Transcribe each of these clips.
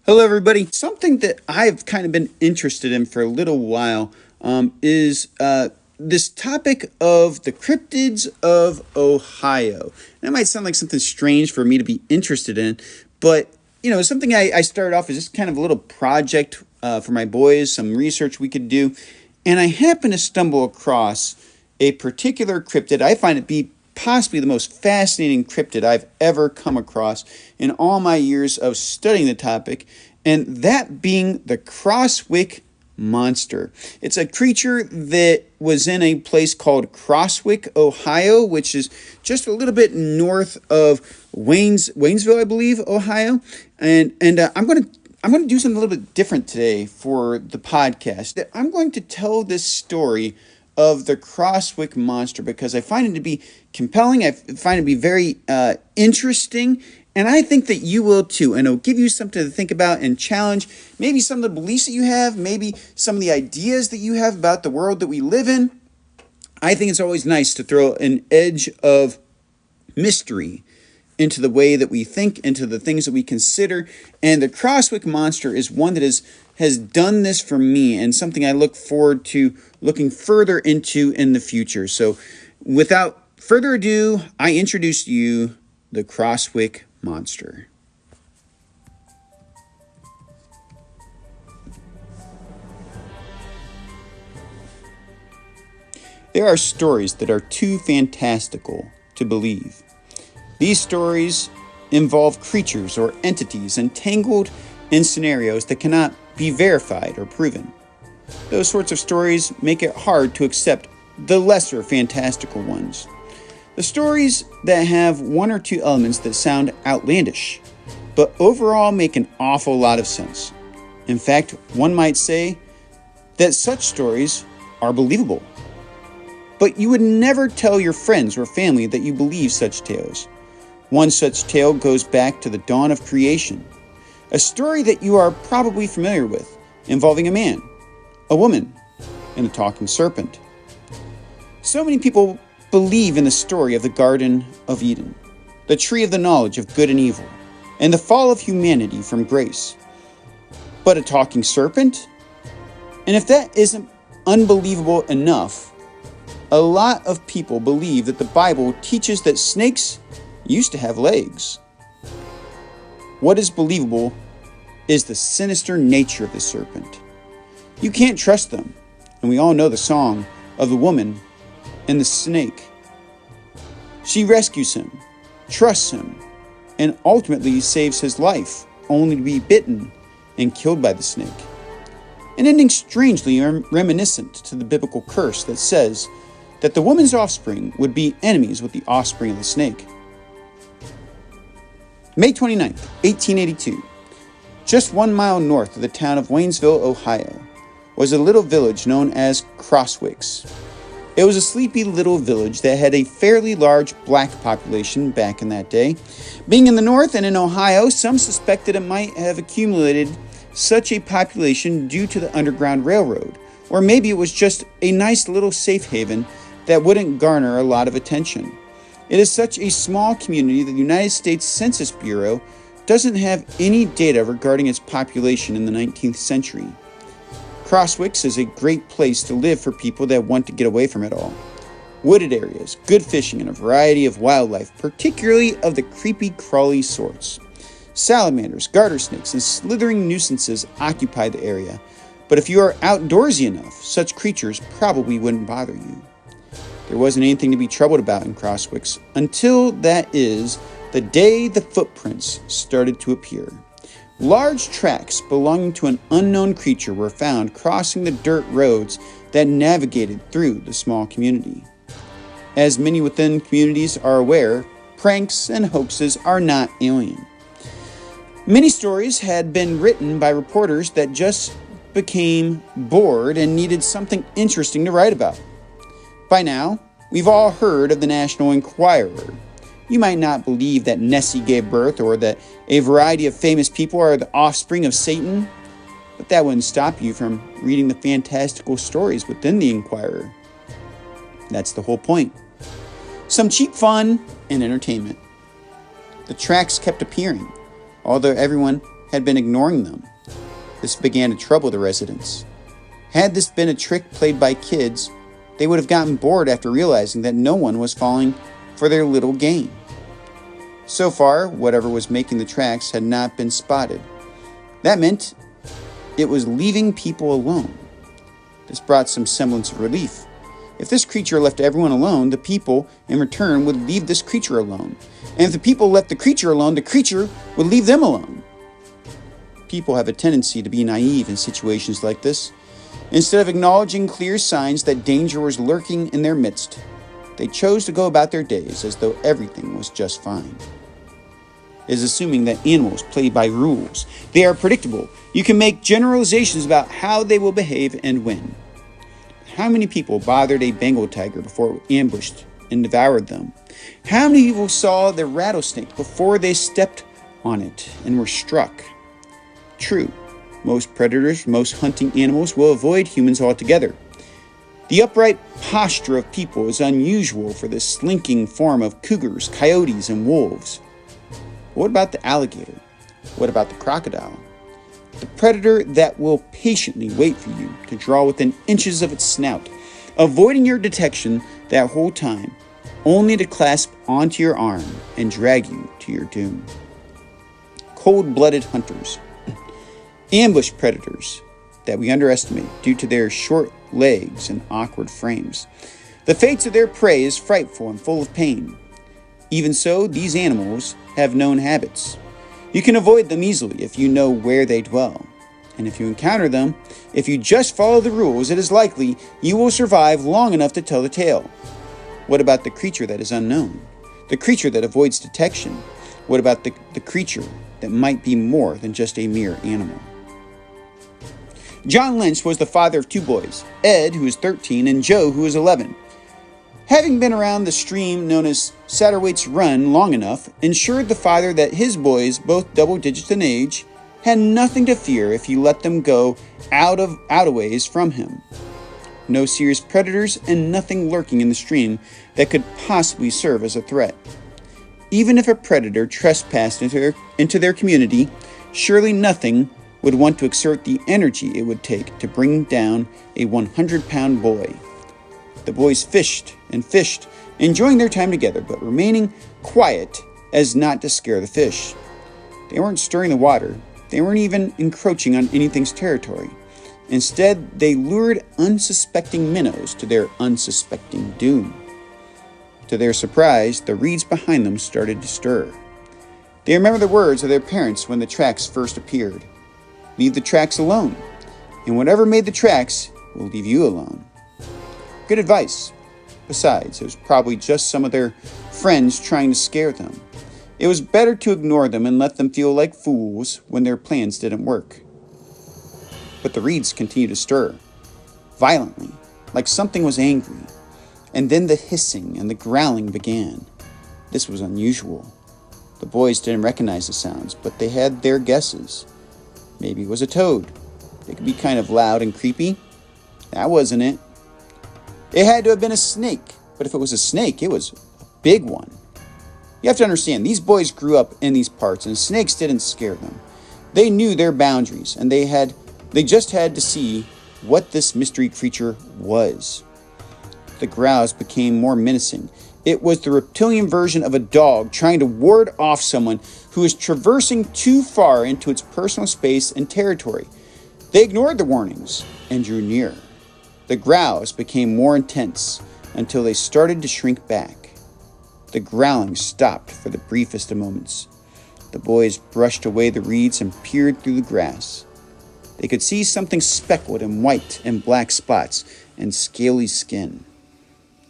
Hello, everybody. Something that I've kind of been interested in for a little while is this topic of the cryptids of Ohio. That might sound like something strange for me to be interested in, but something I started off as just kind of a little project for my boys, some research we could do, and I happened to stumble across a particular cryptid. I find it be possibly the most fascinating cryptid I've ever come across in all my years of studying the topic, and that being the Crosswick Monster. It's a creature that was in a place called Crosswick, Ohio, which is just a little bit north of Waynesville, I believe, Ohio. And I'm going to do something a little bit different today for the podcast. I'm going to tell this story of the Crosswick Monster because I find it to be compelling. I find it to be very interesting, and I think that you will too. And it'll give you something to think about and challenge maybe some of the beliefs that you have, maybe some of the ideas that you have about the world that we live in. I think it's always nice to throw an edge of mystery into the way that we think, into the things that we consider. And the Crosswick Monster is one that has done this for me and something I look forward to looking further into in the future. So without further ado, I introduce to you the Crosswick Monster. There are stories that are too fantastical to believe. These stories involve creatures or entities entangled in scenarios that cannot be verified or proven. Those sorts of stories make it hard to accept the lesser fantastical ones. The stories that have one or two elements that sound outlandish, but overall make an awful lot of sense. In fact, one might say that such stories are believable. But you would never tell your friends or family that you believe such tales. One such tale goes back to the dawn of creation, a story that you are probably familiar with, involving a man, a woman, and a talking serpent. So many people believe in the story of the Garden of Eden, the tree of the knowledge of good and evil, and the fall of humanity from grace. But a talking serpent? And if that isn't unbelievable enough, a lot of people believe that the Bible teaches that snakes used to have legs. What is believable is the sinister nature of the serpent. You can't trust them, and we all know the song of the woman and the snake. She rescues him, trusts him, and ultimately saves his life, only to be bitten and killed by the snake. An ending strangely reminiscent to the biblical curse that says that the woman's offspring would be enemies with the offspring of the snake. May 29th, 1882, just 1 mile north of the town of Waynesville, Ohio, was a little village known as Crosswicks. It was a sleepy little village that had a fairly large black population back in that day. Being in the north and in Ohio, some suspected it might have accumulated such a population due to the Underground Railroad, or maybe it was just a nice little safe haven that wouldn't garner a lot of attention. It is such a small community that the United States Census Bureau doesn't have any data regarding its population in the 19th century. Crosswicks is a great place to live for people that want to get away from it all. Wooded areas, good fishing, and a variety of wildlife, particularly of the creepy crawly sorts. Salamanders, garter snakes, and slithering nuisances occupy the area, but if you are outdoorsy enough, such creatures probably wouldn't bother you. There wasn't anything to be troubled about in Crosswicks until, that is, the day the footprints started to appear. Large tracks belonging to an unknown creature were found crossing the dirt roads that navigated through the small community. As many within communities are aware, pranks and hoaxes are not alien. Many stories had been written by reporters that just became bored and needed something interesting to write about. By now, we've all heard of the National Enquirer. You might not believe that Nessie gave birth or that a variety of famous people are the offspring of Satan, but that wouldn't stop you from reading the fantastical stories within the Enquirer. That's the whole point. Some cheap fun and entertainment. The tracks kept appearing, although everyone had been ignoring them. This began to trouble the residents. Had this been a trick played by kids, they would have gotten bored after realizing that no one was falling for their little game. So far, whatever was making the tracks had not been spotted. That meant it was leaving people alone. This brought some semblance of relief. If this creature left everyone alone, the people, in return, would leave this creature alone. And if the people left the creature alone, the creature would leave them alone. People have a tendency to be naive in situations like this. Instead of acknowledging clear signs that danger was lurking in their midst, they chose to go about their days as though everything was just fine. It is assuming that animals play by rules. They are predictable. You can make generalizations about how they will behave and when. How many people bothered a Bengal tiger before it ambushed and devoured them? How many people saw the rattlesnake before they stepped on it and were struck? True, most predators, most hunting animals will avoid humans altogether. The upright posture of people is unusual for the slinking form of cougars, coyotes, and wolves. What about the alligator? What about the crocodile? The predator that will patiently wait for you to draw within inches of its snout, avoiding your detection that whole time, only to clasp onto your arm and drag you to your doom. Cold-blooded hunters. Ambush predators that we underestimate due to their short legs and awkward frames. The fates of their prey is frightful and full of pain. Even so, these animals have known habits. You can avoid them easily if you know where they dwell. And if you encounter them, if you just follow the rules, it is likely you will survive long enough to tell the tale. What about the creature that is unknown? The creature that avoids detection? What about the creature that might be more than just a mere animal? John Lynch was the father of two boys, Ed, who was 13, and Joe, who was 11. Having been around the stream known as Satterwaite's Run long enough, ensured the father that his boys, both double digits in age, had nothing to fear if he let them go out a ways from him. No serious predators and nothing lurking in the stream that could possibly serve as a threat. Even if a predator trespassed into their community, surely nothing would want to exert the energy it would take to bring down a 100-pound boy. The boys fished and fished, enjoying their time together, but remaining quiet as not to scare the fish. They weren't stirring the water. They weren't even encroaching on anything's territory. Instead, they lured unsuspecting minnows to their unsuspecting doom. To their surprise, the reeds behind them started to stir. They remembered the words of their parents when the tracks first appeared. Leave the tracks alone, and whatever made the tracks will leave you alone. Good advice. Besides, it was probably just some of their friends trying to scare them. It was better to ignore them and let them feel like fools when their plans didn't work. But the reeds continued to stir, violently, like something was angry, and then the hissing and the growling began. This was unusual. The boys didn't recognize the sounds, but they had their guesses. Maybe it was a toad. It could be kind of loud and creepy. That wasn't it. It had to have been a snake, but if it was a snake, it was a big one. You have to understand, these boys grew up in these parts, and snakes didn't scare them. They knew their boundaries, and they just had to see what this mystery creature was. The growls became more menacing. It was the reptilian version of a dog trying to ward off someone who was traversing too far into its personal space and territory. They ignored the warnings and drew near. The growls became more intense until they started to shrink back. The growling stopped for the briefest of moments. The boys brushed away the reeds and peered through the grass. They could see something speckled in white and black spots and scaly skin.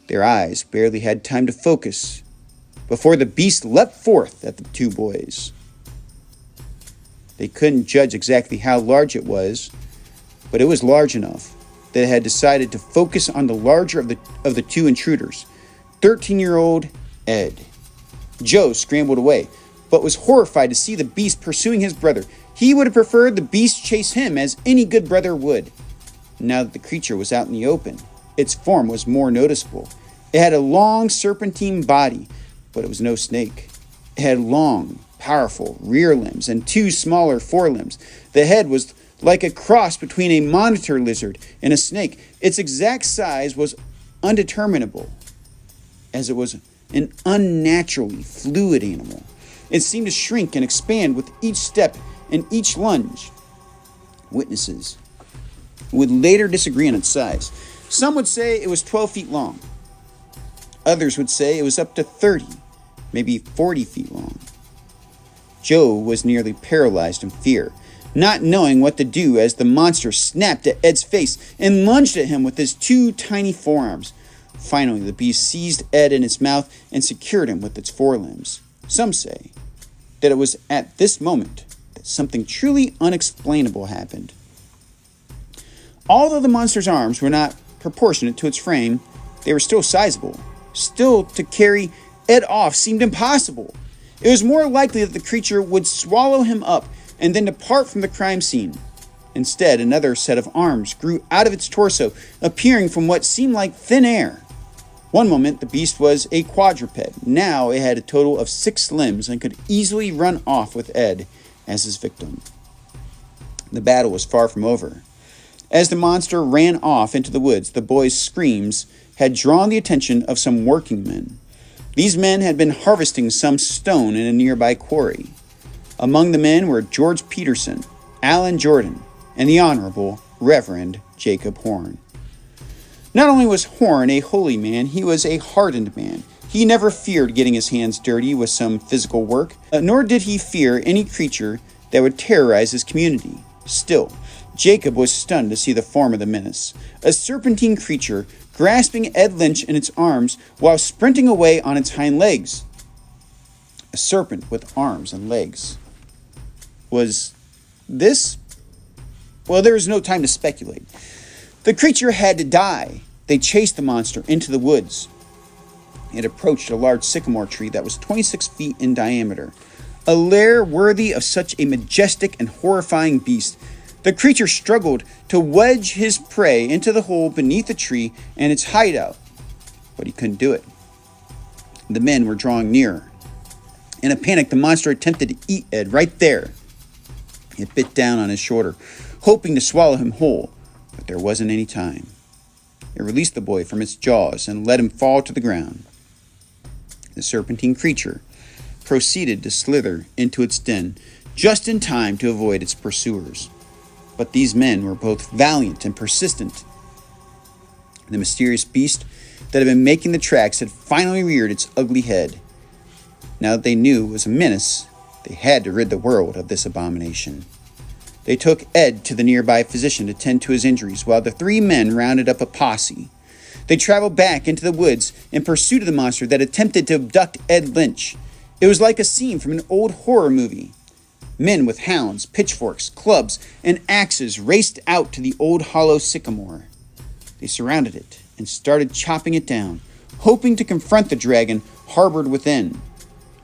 Their eyes barely had time to focus before the beast leapt forth at the two boys. They couldn't judge exactly how large it was, but it was large enough that it had decided to focus on the larger of the two intruders, 13-year-old Ed. Joe scrambled away, but was horrified to see the beast pursuing his brother. He would have preferred the beast chase him as any good brother would. Now that the creature was out in the open, its form was more noticeable. It had a long serpentine body, but it was no snake. It had long, powerful rear limbs and 2 smaller forelimbs. The head was like a cross between a monitor lizard and a snake. Its exact size was undeterminable, as it was an unnaturally fluid animal. It seemed to shrink and expand with each step and each lunge. Witnesses would later disagree on its size. Some would say it was 12 feet long. Others would say it was up to 30, maybe 40 feet long. Joe was nearly paralyzed in fear, not knowing what to do as the monster snapped at Ed's face and lunged at him with his 2 tiny forearms. Finally, the beast seized Ed in its mouth and secured him with its forelimbs. Some say that it was at this moment that something truly unexplainable happened. Although the monster's arms were not proportionate to its frame, they were still sizable. Still, to carry Ed off seemed impossible. It was more likely that the creature would swallow him up and then depart from the crime scene. Instead, another set of arms grew out of its torso, appearing from what seemed like thin air. One moment, the beast was a quadruped. Now it had a total of 6 limbs and could easily run off with Ed as his victim. The battle was far from over. As the monster ran off into the woods, the boys' screams had drawn the attention of some working men. These men had been harvesting some stone in a nearby quarry. Among the men were George Peterson, Alan Jordan, and the Honorable Reverend Jacob Horn. Not only was Horn a holy man, he was a hardened man. He never feared getting his hands dirty with some physical work, nor did he fear any creature that would terrorize his community. Still, Jacob was stunned to see the form of the menace, a serpentine creature grasping Ed Lynch in its arms while sprinting away on its hind legs. A serpent with arms and legs. Was this? Well, there was no time to speculate. The creature had to die. They chased the monster into the woods. It approached a large sycamore tree that was 26 feet in diameter, a lair worthy of such a majestic and horrifying beast. The creature struggled to wedge his prey into the hole beneath the tree and its hideout, but he couldn't do it. The men were drawing nearer. In a panic, the monster attempted to eat Ed right there. It bit down on his shoulder, hoping to swallow him whole, but there wasn't any time. It released the boy from its jaws and let him fall to the ground. The serpentine creature proceeded to slither into its den, just in time to avoid its pursuers. But these men were both valiant and persistent. The mysterious beast that had been making the tracks had finally reared its ugly head. Now that they knew it was a menace, they had to rid the world of this abomination. They took Ed to the nearby physician to tend to his injuries, while the 3 men rounded up a posse. They traveled back into the woods in pursuit of the monster that attempted to abduct Ed Lynch. It was like a scene from an old horror movie. Men with hounds, pitchforks, clubs, and axes raced out to the old hollow sycamore. They surrounded it and started chopping it down, hoping to confront the dragon harbored within.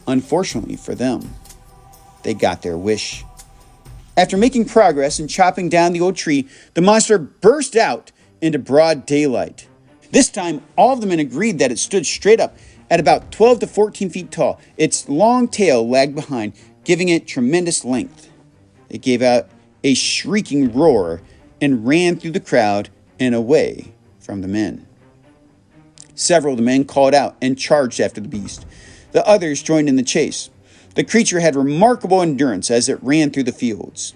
Unfortunately for them, they got their wish. After making progress and chopping down the old tree, the monster burst out into broad daylight. This time, all of the men agreed that it stood straight up at about 12 to 14 feet tall. Its long tail lagged behind, giving it tremendous length. It gave out a shrieking roar and ran through the crowd and away from the men. Several of the men called out and charged after the beast. The others joined in the chase. The creature had remarkable endurance as it ran through the fields,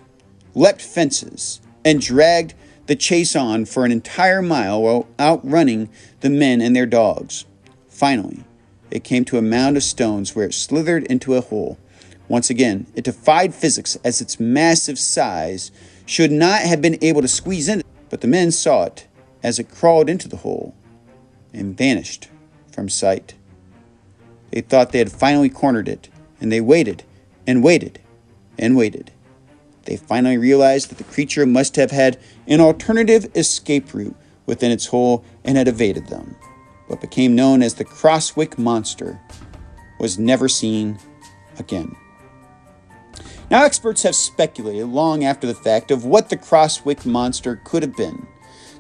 leapt fences, and dragged the chase on for an entire mile while outrunning the men and their dogs. Finally, it came to a mound of stones where it slithered into a hole. Once again, it defied physics as its massive size should not have been able to squeeze in it, but the men saw it as it crawled into the hole and vanished from sight. They thought they had finally cornered it, and they waited and waited and waited. They finally realized that the creature must have had an alternative escape route within its hole and had evaded them. What became known as the Crosswick Monster was never seen again. Now, experts have speculated long after the fact of what the Crosswick Monster could have been.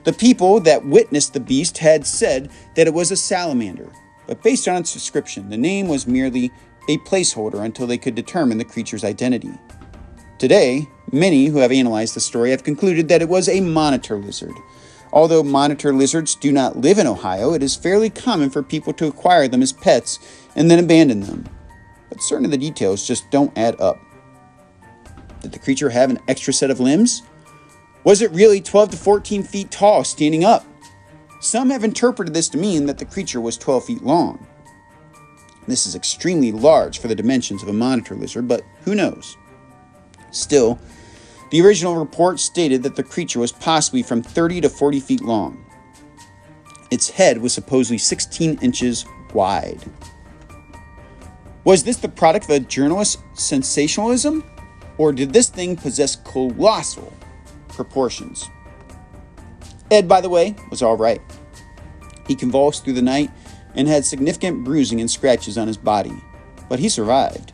The people that witnessed the beast had said that it was a salamander, but based on its description, the name was merely a placeholder until they could determine the creature's identity. Today, many who have analyzed the story have concluded that it was a monitor lizard. Although monitor lizards do not live in Ohio, it is fairly common for people to acquire them as pets and then abandon them. But certain of the details just don't add up. Did the creature have an extra set of limbs? Was it really 12 to 14 feet tall standing up? Some have interpreted this to mean that the creature was 12 feet long. This is extremely large for the dimensions of a monitor lizard, but who knows? Still, the original report stated that the creature was possibly from 30 to 40 feet long. Its head was supposedly 16 inches wide. Was this the product of a journalist's sensationalism? Or did this thing possess colossal proportions? Ed, by the way, was all right. He convulsed through the night and had significant bruising and scratches on his body, but he survived.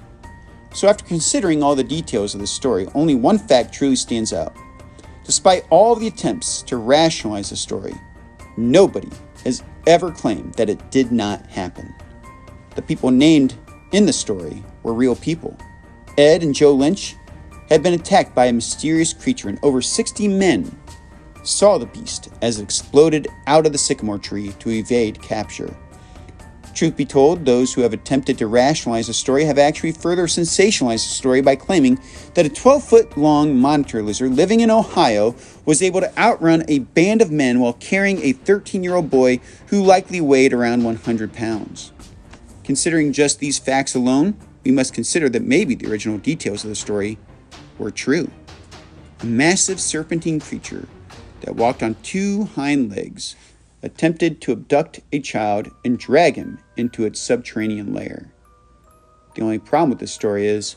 So after considering all the details of this story, only one fact truly stands out. Despite all the attempts to rationalize the story, nobody has ever claimed that it did not happen. The people named in the story were real people. Ed and Joe Lynch had been attacked by a mysterious creature, and over 60 men saw the beast as it exploded out of the sycamore tree to evade capture. Truth be told, those who have attempted to rationalize the story have actually further sensationalized the story by claiming that a 12-foot-long monitor lizard living in Ohio was able to outrun a band of men while carrying a 13-year-old boy who likely weighed around 100 pounds. Considering just these facts alone, we must consider that maybe the original details of the story were true. A massive serpentine creature that walked on two hind legs attempted to abduct a child and drag him into its subterranean lair. The only problem with this story is,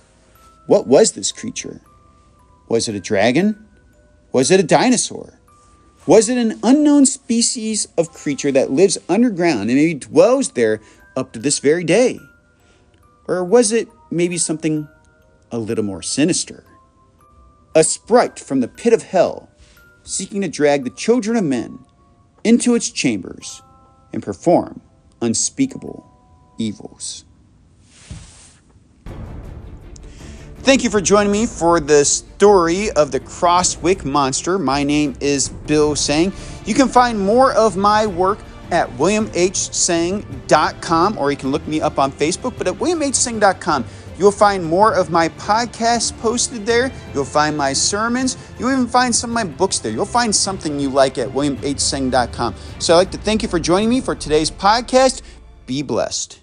what was this creature? Was it a dragon? Was it a dinosaur? Was it an unknown species of creature that lives underground and maybe dwells there up to this very day? Or was it maybe something a little more sinister? A sprite from the pit of hell seeking to drag the children of men into its chambers and perform unspeakable evils. Thank you for joining me for the story of the Crosswick Monster. My name is Bill Seng. You can find more of my work at williamhseng.com, or you can look me up on Facebook, but at williamhseng.com. You'll find more of my podcasts posted there. You'll find my sermons. You'll even find some of my books there. You'll find something you like at williamhseng.com. So I'd like to thank you for joining me for today's podcast. Be blessed.